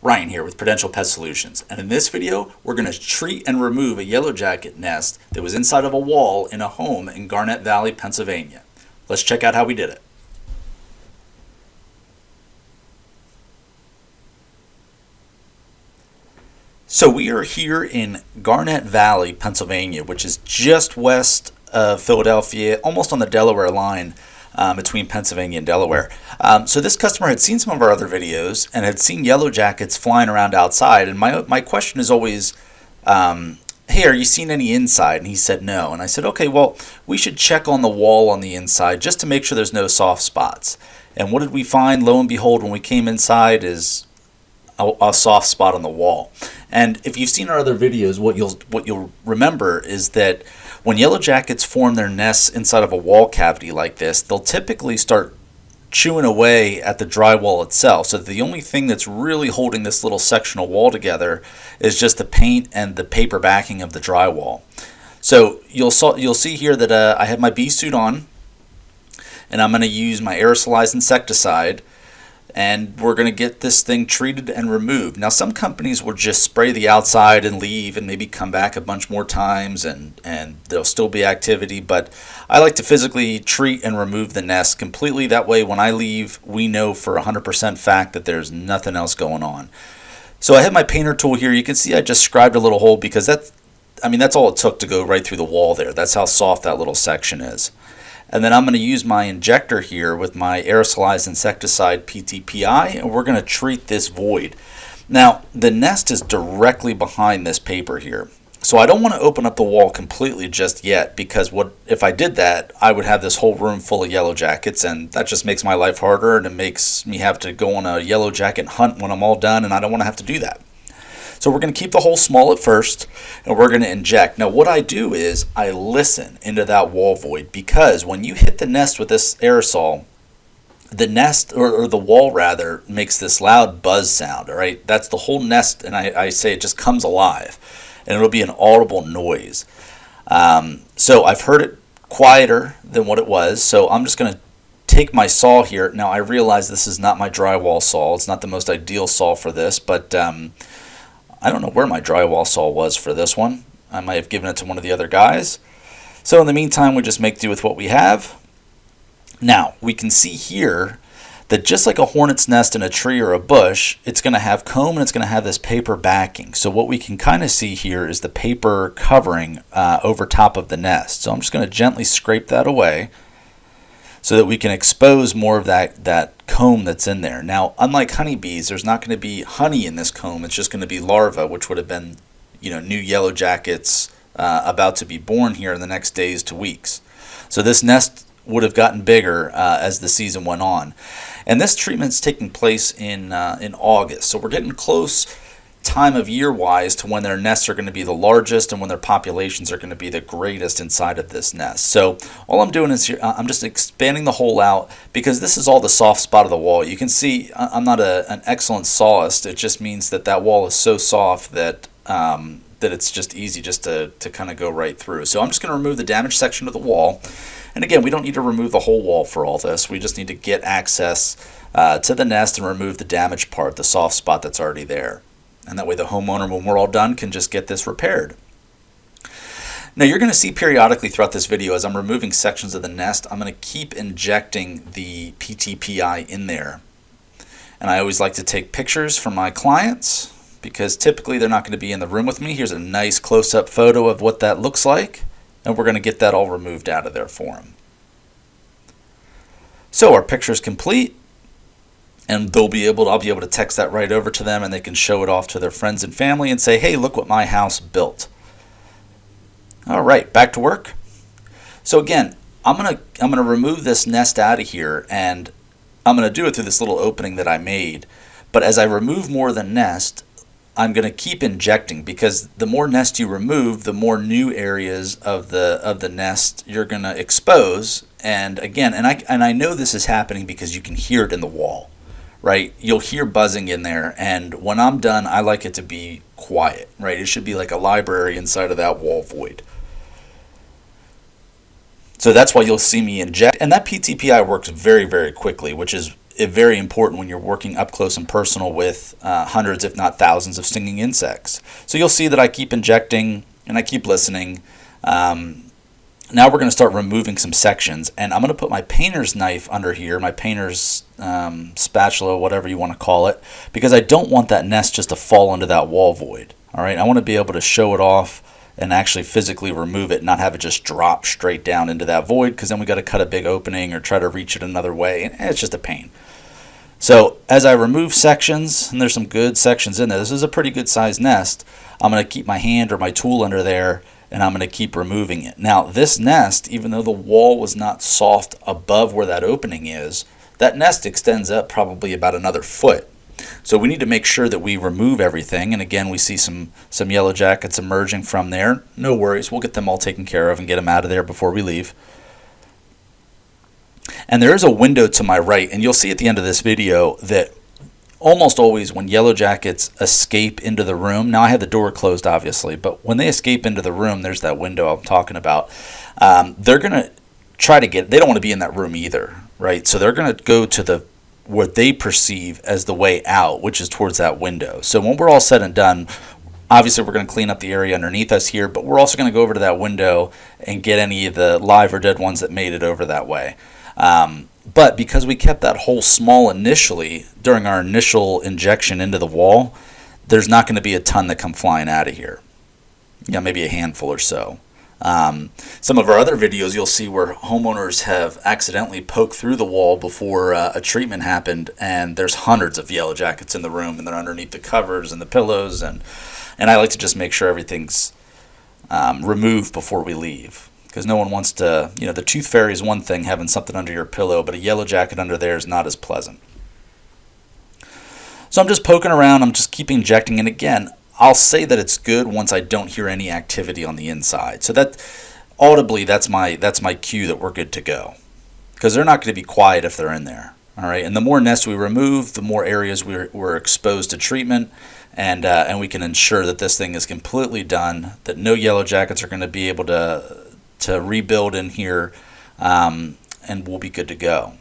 Ryan here with Prudential Pest Solutions, and in this video we're going to treat and remove a yellow jacket nest that was inside of a wall in a home in Garnet Valley, Pennsylvania. Let's check out how we did it. So we are here in Garnet Valley, Pennsylvania, which is just west of Philadelphia, almost on the Delaware line. Between Pennsylvania and Delaware. So this customer had seen some of our other videos and had seen yellow jackets flying around outside. And my question is always, hey, are you seeing any inside? And he said no. And I said, okay, well, we should check on the wall on the inside just to make sure there's no soft spots. And what did we find? Lo and behold, when we came inside is a soft spot on the wall. And if you've seen our other videos, what you'll remember is that when yellow jackets form their nests inside of a wall cavity like this, they'll typically start chewing away at the drywall itself. So the only thing that's really holding this little sectional wall together is just the paint and the paper backing of the drywall. So you'll see here that I have my bee suit on, and I'm going to use my aerosolized insecticide. And we're going to get this thing treated and removed. Now, some companies will just spray the outside and leave and maybe come back a bunch more times and there'll still be activity. But I like to physically treat and remove the nest completely. That way, when I leave, we know for 100% fact that there's nothing else going on. So I have my painter tool here. You can see I just scribed a little hole because that's all it took to go right through the wall there. That's how soft that little section is. And then I'm going to use my injector here with my aerosolized insecticide PTPI, and we're going to treat this void. Now, the nest is directly behind this paper here. So I don't want to open up the wall completely just yet, because if I did that, I would have this whole room full of yellow jackets, and that just makes my life harder, and it makes me have to go on a yellow jacket hunt when I'm all done, and I don't want to have to do that. So we're going to keep the hole small at first, and we're going to inject. Now what I do is I listen into that wall void, because when you hit the nest with this aerosol, the nest, or the wall rather, makes this loud buzz sound, all right? That's the whole nest, and I say it just comes alive, and it'll be an audible noise. So I've heard it quieter than what it was, so I'm just going to take my saw here. Now I realize this is not my drywall saw. It's not the most ideal saw for this, but I don't know where my drywall saw was for this one. I might have given it to one of the other guys. So in the meantime, we just make do with what we have. Now, we can see here that just like a hornet's nest in a tree or a bush, it's going to have comb and it's going to have this paper backing. So what we can kind of see here is the paper covering over top of the nest. So I'm just going to gently scrape that away so that we can expose more of that comb that's in there. Now, unlike honeybees, there's not going to be honey in this comb. It's just going to be larvae, which would have been, new yellow jackets about to be born here in the next days to weeks. So this nest would have gotten bigger as the season went on. And this treatment's taking place in August. So we're getting close time of year wise to when their nests are going to be the largest and when their populations are going to be the greatest inside of this nest. So all I'm doing is here, I'm just expanding the hole out, because this is all the soft spot of the wall. You can see I'm not an excellent sawist. It just means that wall is so soft that it's just easy just to kind of go right through. So I'm just going to remove the damaged section of the wall. And again, we don't need to remove the whole wall for all this. We just need to get access to the nest and remove the damaged part, the soft spot that's already there. And that way the homeowner, when we're all done, can just get this repaired. Now you're going to see periodically throughout this video, as I'm removing sections of the nest, I'm going to keep injecting the PTPI in there. And I always like to take pictures for my clients, because typically they're not going to be in the room with me. Here's a nice close-up photo of what that looks like, and we're going to get that all removed out of there for them. So our picture's complete. And I'll be able to text that right over to them, and they can show it off to their friends and family and say, hey, look what my house built. All right, back to work. So again, I'm gonna remove this nest out of here, and I'm gonna do it through this little opening that I made. But as I remove more of the nest, I'm gonna keep injecting, because the more nest you remove, the more new areas of the nest you're gonna expose. And again, and I know this is happening because you can hear it in the wall. Right, you'll hear buzzing in there, and when I'm done, I like it to be quiet, right? It should be like a library inside of that wall void. So that's why you'll see me inject, and that PTPI works very, very quickly, which is very important when you're working up close and personal with hundreds, if not thousands, of stinging insects. So you'll see that I keep injecting and I keep listening. Now we're going to start removing some sections, and I'm going to put my painter's knife under here, my painter's spatula, whatever you want to call it, because I don't want that nest just to fall into that wall void. All right, I want to be able to show it off and actually physically remove it, not have it just drop straight down into that void, because then we got to cut a big opening or try to reach it another way, and it's just a pain. So as I remove sections, and there's some good sections in there, this is a pretty good sized nest, I'm going to keep my hand or my tool under there, and I'm going to keep removing it. Now this nest, even though the wall was not soft above where that opening is, that nest extends up probably about another foot. So we need to make sure that we remove everything. And again, we see some yellow jackets emerging from there. No worries, we'll get them all taken care of and get them out of there before we leave. And there is a window to my right, and you'll see at the end of this video that almost always when yellow jackets escape into the room, now I have the door closed obviously, but when they escape into the room, there's that window I'm talking about. They're going to try to they don't want to be in that room either, right? So they're going to go to what they perceive as the way out, which is towards that window. So when we're all said and done, obviously we're going to clean up the area underneath us here, but we're also going to go over to that window and get any of the live or dead ones that made it over that way. But because we kept that hole small initially during our initial injection into the wall, there's not going to be a ton that come flying out of here. Yeah, maybe a handful or so. Some of our other videos you'll see where homeowners have accidentally poked through the wall before a treatment happened, and there's hundreds of yellow jackets in the room, and they're underneath the covers and the pillows, and I like to just make sure everything's removed before we leave. Because no one wants to, the tooth fairy is one thing, having something under your pillow, but a yellow jacket under there is not as pleasant. So I'm just poking around, I'm just keep injecting, and again, I'll say that it's good once I don't hear any activity on the inside. So that, audibly, that's my cue that we're good to go. Because they're not going to be quiet if they're in there. All right, and the more nests we remove, the more areas we're exposed to treatment, and we can ensure that this thing is completely done, that no yellow jackets are going to be able to rebuild in here, and we'll be good to go.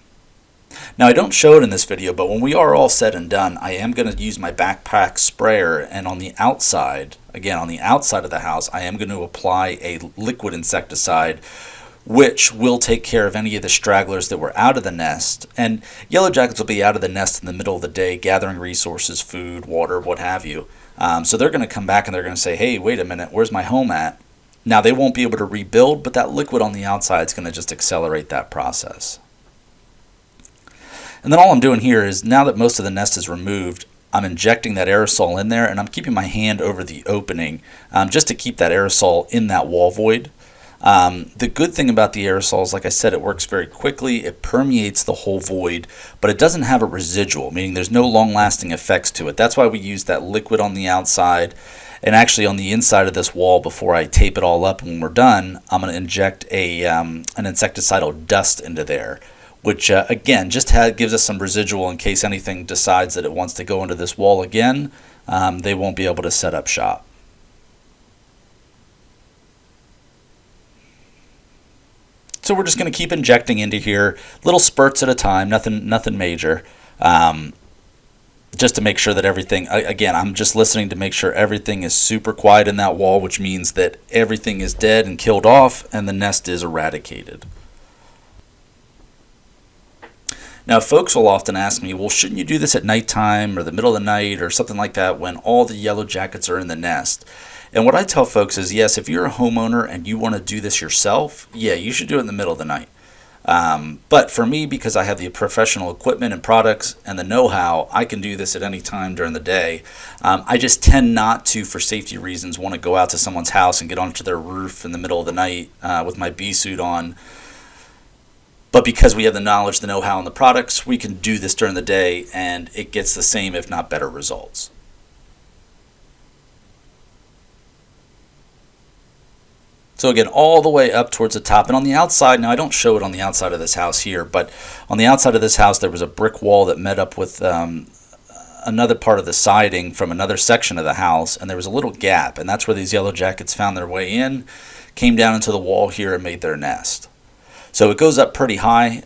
Now I don't show it in this video, but when we are all said and done, I am going to use my backpack sprayer, and on the outside, again on the outside of the house, I am going to apply a liquid insecticide, which will take care of any of the stragglers that were out of the nest. And yellow jackets will be out of the nest in the middle of the day, gathering resources, food, water, what have you. So they're going to come back and they're going to say, hey, wait a minute, where's my home at? Now, they won't be able to rebuild, but that liquid on the outside is going to just accelerate that process. And then all I'm doing here is, now that most of the nest is removed, I'm injecting that aerosol in there, and I'm keeping my hand over the opening just to keep that aerosol in that wall void. The good thing about the aerosol is, like I said, it works very quickly. It permeates the whole void, but it doesn't have a residual, meaning there's no long-lasting effects to it. That's why we use that liquid on the outside. And actually on the inside of this wall, before I tape it all up when we're done, I'm going to inject an insecticidal dust into there, which again just gives us some residual in case anything decides that it wants to go into this wall again. They won't be able to set up shop. So we're just going to keep injecting into here, little spurts at a time, nothing major. Just to make sure that everything, again, I'm just listening to make sure everything is super quiet in that wall, which means that everything is dead and killed off and the nest is eradicated. Now, folks will often ask me, well, shouldn't you do this at nighttime or the middle of the night or something like that when all the yellow jackets are in the nest? And what I tell folks is, yes, if you're a homeowner and you want to do this yourself, yeah, you should do it in the middle of the night. But for me, because I have the professional equipment and products and the know-how, I can do this at any time during the day. I just tend not to, for safety reasons, want to go out to someone's house and get onto their roof in the middle of the night with my bee suit on. But because we have the knowledge, the know-how, and the products, we can do this during the day, and it gets the same, if not better, results. So again, all the way up towards the top. And on the outside, now I don't show it on the outside of this house here, but on the outside of this house there was a brick wall that met up with another part of the siding from another section of the house, and there was a little gap, and that's where these yellow jackets found their way in, came down into the wall here and made their nest. So it goes up pretty high.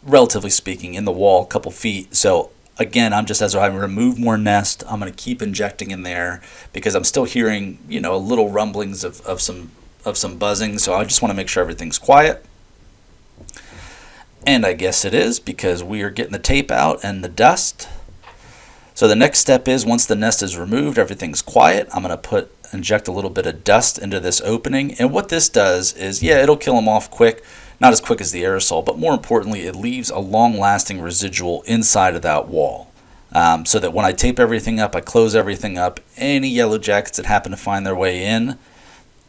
relatively speaking, in the wall, a couple feet. So again, as I remove more nest, I'm going to keep injecting in there because I'm still hearing, a little rumblings of some buzzing. So I just want to make sure everything's quiet. And I guess it is, because we are getting the tape out and the dust. So the next step is, once the nest is removed, everything's quiet, I'm going to inject a little bit of dust into this opening. And what this does is, it'll kill them off quick. Not as quick as the aerosol, but more importantly, it leaves a long-lasting residual inside of that wall. So that when I tape everything up, I close everything up, any yellow jackets that happen to find their way in,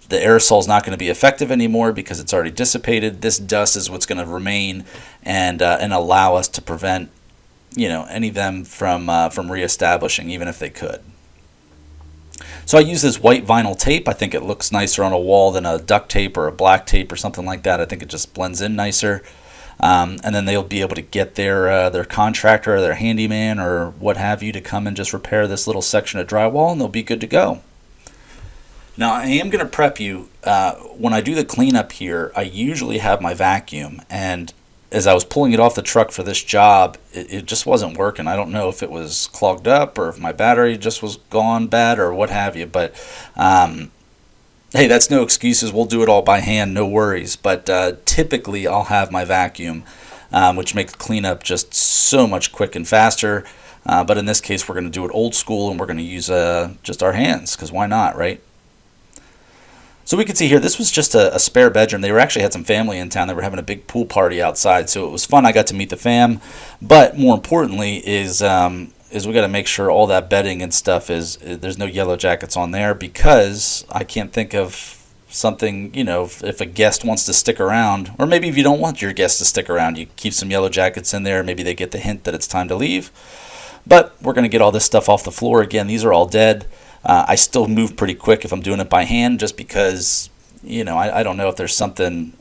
the aerosol is not going to be effective anymore because it's already dissipated. This dust is what's going to remain and allow us to prevent, any of them from reestablishing, even if they could. So I use this white vinyl tape. I think it looks nicer on a wall than a duct tape or a black tape or something like that. I think it just blends in nicer. And then they'll be able to get their contractor or their handyman or what have you to come and just repair this little section of drywall, and they'll be good to go. Now, I am going to prep you, when I do the cleanup here, I usually have my vacuum, and as I was pulling it off the truck for this job, it just wasn't working. I don't know if it was clogged up or if my battery just was gone bad or what have you, but hey, that's no excuses. We'll do it all by hand, no worries. But typically I'll have my vacuum, which makes cleanup just so much quick and faster. But in this case, we're going to do it old school, and we're going to use just our hands, because why not, right? So we can see here, this was just a spare bedroom. They actually had some family in town. They were having a big pool party outside, so it was fun. I got to meet the fam. But more importantly is we got to make sure all that bedding and stuff there's no yellow jackets on there, because I can't think of something, if a guest wants to stick around, or maybe if you don't want your guests to stick around, you keep some yellow jackets in there. Maybe they get the hint that it's time to leave. But we're going to get all this stuff off the floor. Again, these are all dead. I still move pretty quick if I'm doing it by hand, just because, I don't know if there's something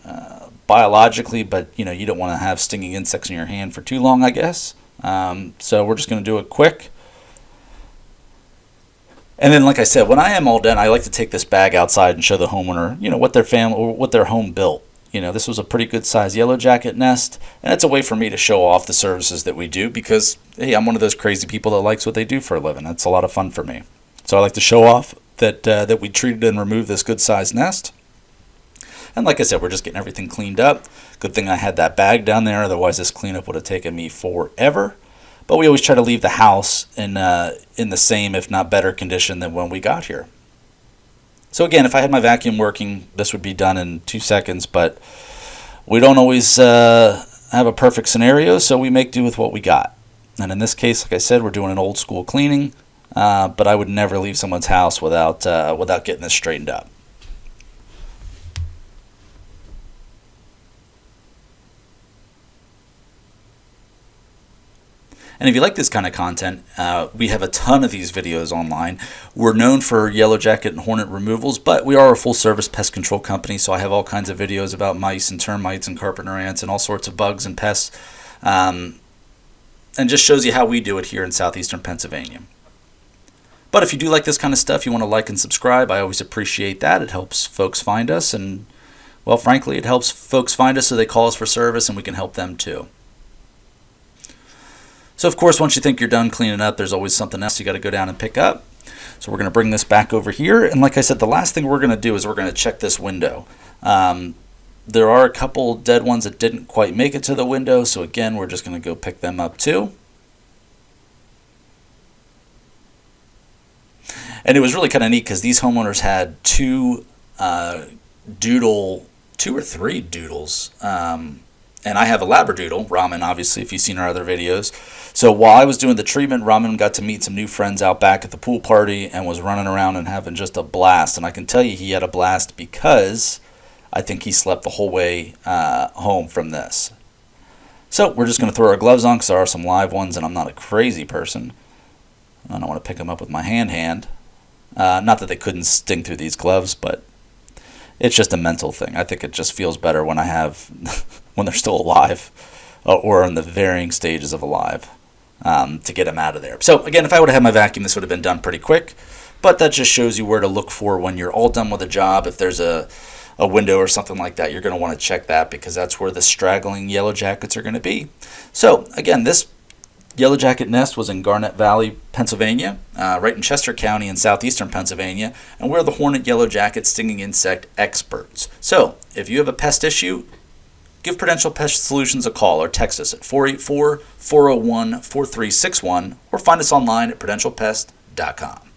biologically, but, you don't want to have stinging insects in your hand for too long, I guess. So we're just going to do it quick. And then, like I said, when I am all done, I like to take this bag outside and show the homeowner, what their family or what their home built. This was a pretty good size yellow jacket nest, and it's a way for me to show off the services that we do, because, hey, I'm one of those crazy people that likes what they do for a living. That's a lot of fun for me. So I like to show off that we treated and removed this good-sized nest. And like I said, we're just getting everything cleaned up. Good thing I had that bag down there, otherwise this cleanup would have taken me forever. But we always try to leave the house in the same, if not better, condition than when we got here. So again, if I had my vacuum working, this would be done in 2 seconds, but we don't always have a perfect scenario, so we make do with what we got. And in this case, like I said, we're doing an old school cleaning. But I would never leave someone's house without getting this straightened up. And if you like this kind of content, we have a ton of these videos online. We're known for yellow jacket and hornet removals, but we are a full-service pest control company, so I have all kinds of videos about mice and termites and carpenter ants and all sorts of bugs and pests, and just shows you how we do it here in Southeastern Pennsylvania. But if you do like this kind of stuff, you want to like and subscribe, I always appreciate that. It helps folks find us, and, well, frankly, it helps folks find us so they call us for service, and we can help them too. So, of course, once you think you're done cleaning up, there's always something else you got to go down and pick up. So we're going to bring this back over here, and like I said, the last thing we're going to do is we're going to check this window. There are a couple dead ones that didn't quite make it to the window, so again, we're just going to go pick them up too. And it was really kind of neat because these homeowners had two or three doodles. And I have a Labradoodle, Ramen, obviously, if you've seen our other videos. So while I was doing the treatment, Ramen got to meet some new friends out back at the pool party and was running around and having just a blast. And I can tell you he had a blast because I think he slept the whole way home from this. So we're just going to throw our gloves on because there are some live ones, and I'm not a crazy person. I don't want to pick them up with my hand. Not that they couldn't sting through these gloves, but it's just a mental thing. I think it just feels better when when they're still alive, or in the varying stages of alive, to get them out of there. So again, if I would have had my vacuum, this would have been done pretty quick, but that just shows you where to look for when you're all done with a job. If there's a a window or something like that, you're going to want to check that, because that's where the straggling yellow jackets are going to be. So again, this yellow jacket nest was in Garnet Valley, Pennsylvania, right in Chester County in southeastern Pennsylvania, and we're the hornet yellow jacket stinging insect experts. So if you have a pest issue, give Prudential Pest Solutions a call or text us at 484-401-4361, or find us online at prudentialpest.com.